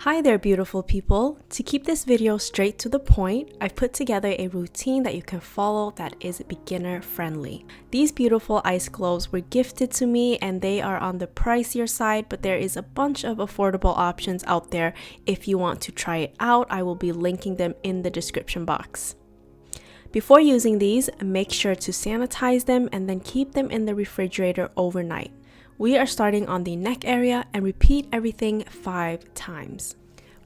Hi there, beautiful people. To keep this video straight to the point, I've put together a routine that you can follow that is beginner friendly. These beautiful ice globes were gifted to me and they are on the pricier side, but there is a bunch of affordable options out there. If you want to try it out, I will be linking them in the description box. Before using these, make sure to sanitize them and then keep them in the refrigerator overnight. We are starting on the neck area and repeat everything 5 times.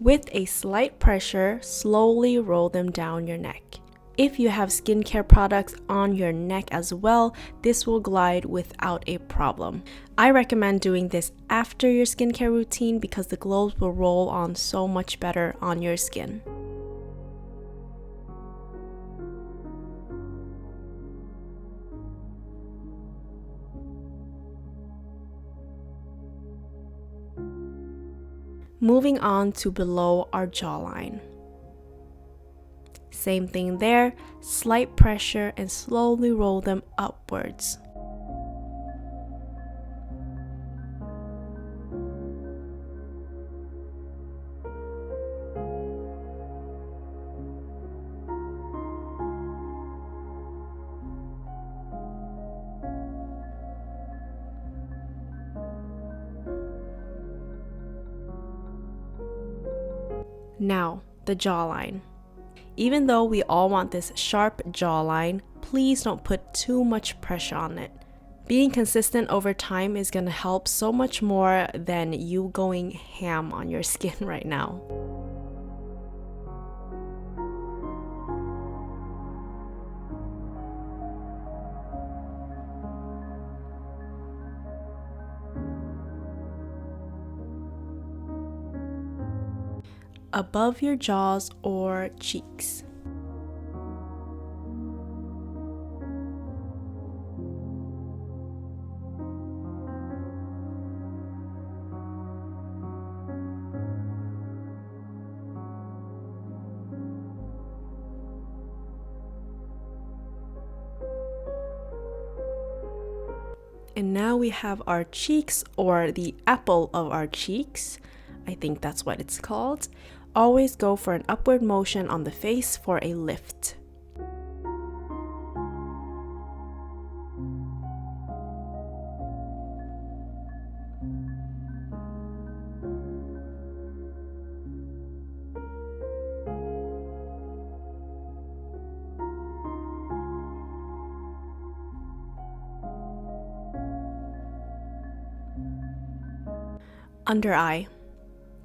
With a slight pressure, slowly roll them down your neck. If you have skincare products on your neck as well, this will glide without a problem. I recommend doing this after your skincare routine because the globes will roll on so much better on your skin. Moving on to below our jawline. Same thing there, slight pressure and slowly roll them upwards. Now, the jawline. Even though we all want this sharp jawline, please don't put too much pressure on it. Being consistent over time is going to help so much more than you going ham on your skin right now. Above your jaws or cheeks. And now we have our cheeks, or the apple of our cheeks. I think that's what it's called. Always go for an upward motion on the face for a lift. Under eye.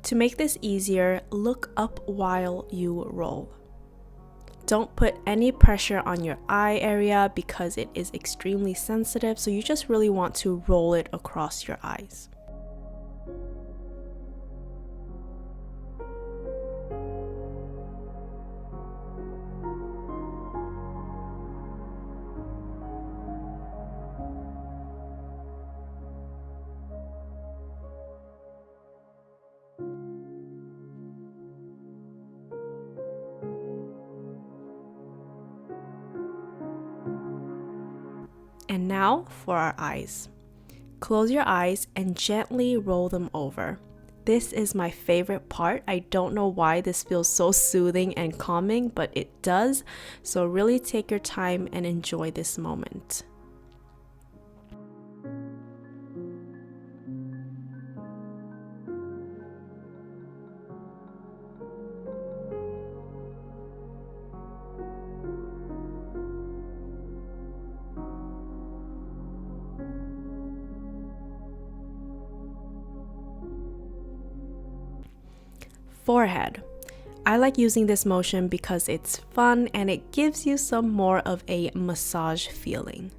To make this easier, look up while you roll. Don't put any pressure on your eye area because it is extremely sensitive, so you just really want to roll it across your eyes. And now for our eyes. Close your eyes and gently roll them over. This is my favorite part. I don't know why this feels so soothing and calming, but it does. So really take your time and enjoy this moment. Forehead. I like using this motion because it's fun and it gives you some more of a massage feeling.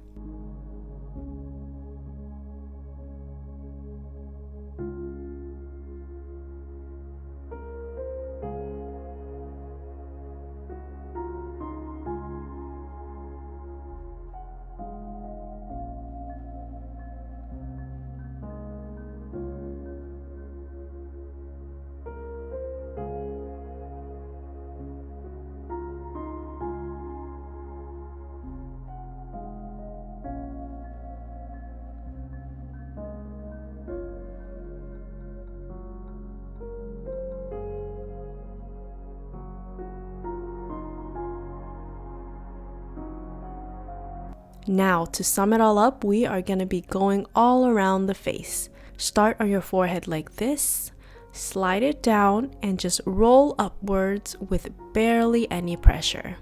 Now, to sum it all up, we are going to be going all around the face. Start on your forehead like this, slide it down, and just roll upwards with barely any pressure.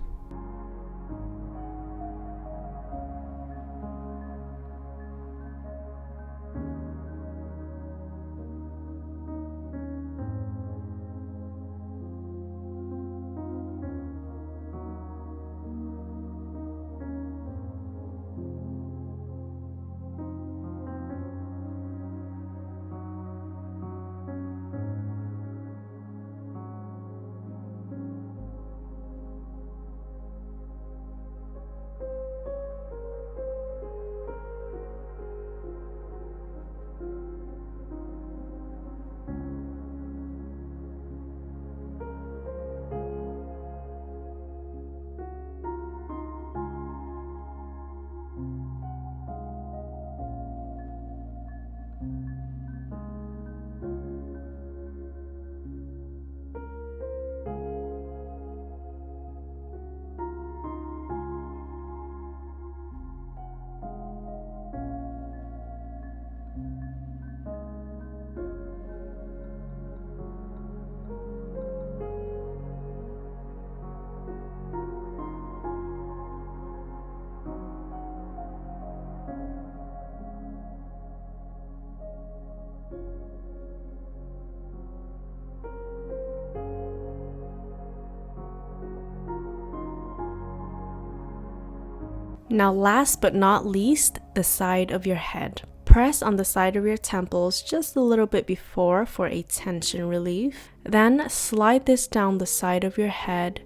Now last but not least, the side of your head. Press on the side of your temples just a little bit before for a tension relief. Then slide this down the side of your head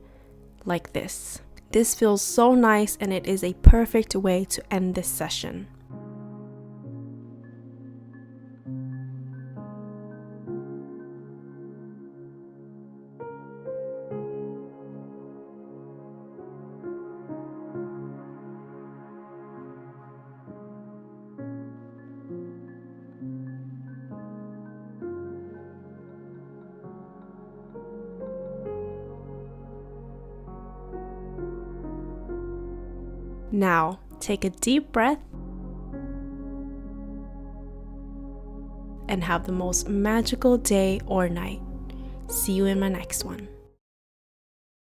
like this. This feels so nice and it is a perfect way to end this session. Now, take a deep breath and have the most magical day or night. See you in my next one.